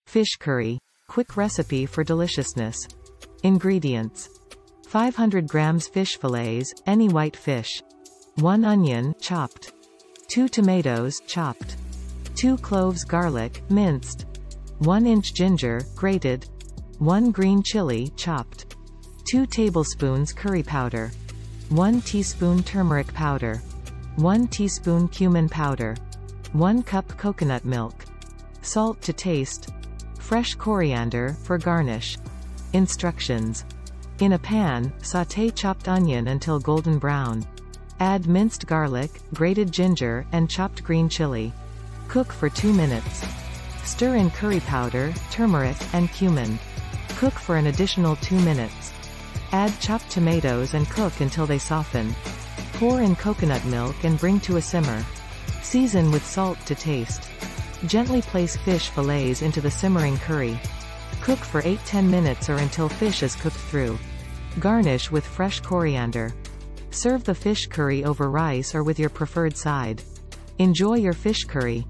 Fish curry. Quick recipe for deliciousness. Ingredients. 500 grams fish fillets, any white fish. 1 onion, chopped. 2 tomatoes, chopped. 2 cloves garlic, minced. 1 inch ginger, grated. 1 green chili, chopped. 2 tablespoons curry powder. 1 teaspoon turmeric powder. 1 teaspoon cumin powder. 1 cup coconut milk. Salt to taste. Fresh coriander, for garnish. Instructions. In a pan, sauté chopped onion until golden brown. Add minced garlic, grated ginger, and chopped green chili. Cook for 2 minutes. Stir in curry powder, turmeric, and cumin. Cook for an additional 2 minutes. Add chopped tomatoes and cook until they soften. Pour in coconut milk and bring to a simmer. Season with salt to taste. Gently place fish fillets into the simmering curry. Cook for 8–10 minutes or until fish is cooked through. Garnish with fresh coriander. Serve the fish curry over rice or with your preferred side. Enjoy your fish curry.